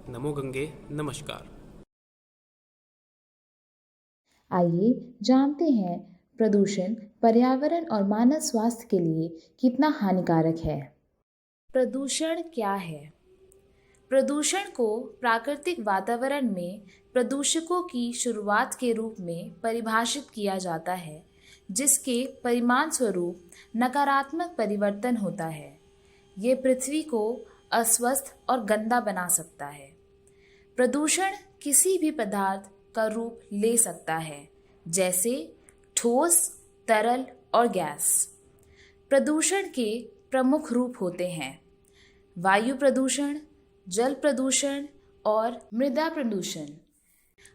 नमो गंगे नमस्कार। आइए जानते हैं प्रदूषण पर्यावरण और मानव स्वास्थ्य के लिए कितना हानिकारक है। प्रदूषण क्या है? प्रदूषण को प्राकृतिक वातावरण में प्रदूषकों की शुरुआत के रूप में परिभाषित किया जाता है, जिसके परिणाम स्वरूप नकारात्मक परिवर्तन होता है। ये पृथ्वी को अस्वस्थ और गंदा बना सकता है। प्रदूषण किसी भी पदार्थ का रूप ले सकता है, जैसे ठोस, तरल और गैस। प्रदूषण के प्रमुख रूप होते हैं वायु प्रदूषण, जल प्रदूषण और मृदा प्रदूषण।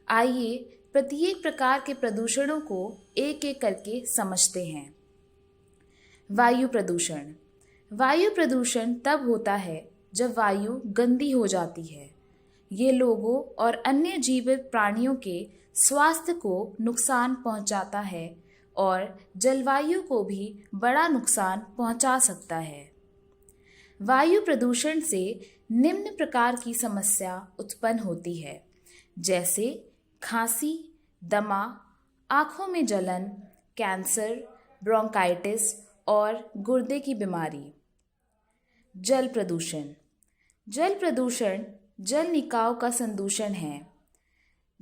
आइए प्रत्येक प्रकार के प्रदूषणों को एक एक करके समझते हैं। वायु प्रदूषण। वायु प्रदूषण तब होता है जब वायु गंदी हो जाती है। ये लोगों और अन्य जीवित प्राणियों के स्वास्थ्य को नुकसान पहुंचाता है और जलवायु को भी बड़ा नुकसान पहुंचा सकता है। वायु प्रदूषण से निम्न प्रकार की समस्या उत्पन्न होती है, जैसे खांसी, दमा, आँखों में जलन, कैंसर, ब्रोंकाइटिस और गुर्दे की बीमारी। जल प्रदूषण। जल प्रदूषण जल निकाय का संदूषण है।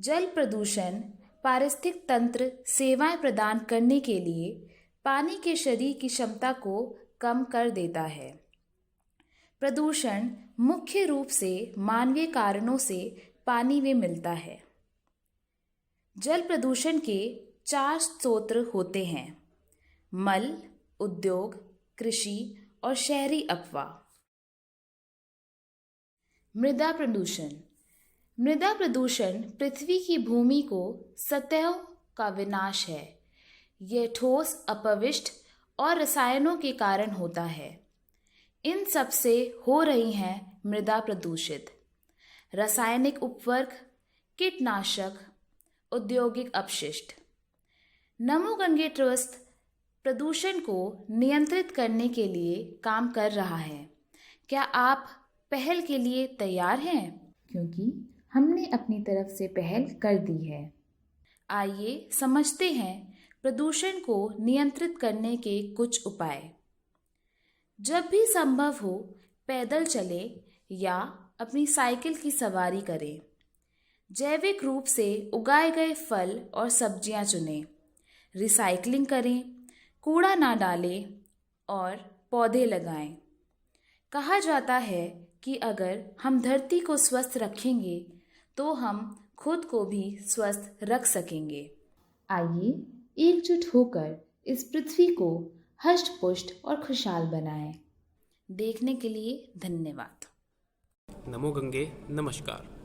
जल प्रदूषण पारिस्थितिक तंत्र सेवाएं प्रदान करने के लिए पानी के शरीर की क्षमता को कम कर देता है। प्रदूषण मुख्य रूप से मानवीय कारणों से पानी में मिलता है। जल प्रदूषण के 4 स्रोत होते हैं: मल, उद्योग, कृषि और शहरी अपवाह। मृदा प्रदूषण। मृदा प्रदूषण पृथ्वी की भूमि को सतह का विनाश है। यह ठोस, अपविष्ट और रसायनों के कारण होता है। इन सब से हो रही है मृदा प्रदूषित। रासायनिक उपवर्ग, कीटनाशक, औद्योगिक अपशिष्ट। नमो गंगे ट्रस्ट प्रदूषण को नियंत्रित करने के लिए काम कर रहा है। क्या आप पहल के लिए तैयार हैं? क्योंकि हमने अपनी तरफ से पहल कर दी है। आइए समझते हैं प्रदूषण को नियंत्रित करने के कुछ उपाय। जब भी संभव हो पैदल चलें या अपनी साइकिल की सवारी करें। जैविक रूप से उगाए गए फल और सब्जियां चुनें। रिसाइकलिंग करें, कूड़ा ना डालें और पौधे लगाएं। कहा जाता है कि अगर हम धरती को स्वस्थ रखेंगे तो हम खुद को भी स्वस्थ रख सकेंगे। आइए एकजुट होकर इस पृथ्वी को हष्ट-पुष्ट और खुशहाल बनाएं। देखने के लिए धन्यवाद। नमो गंगे नमस्कार।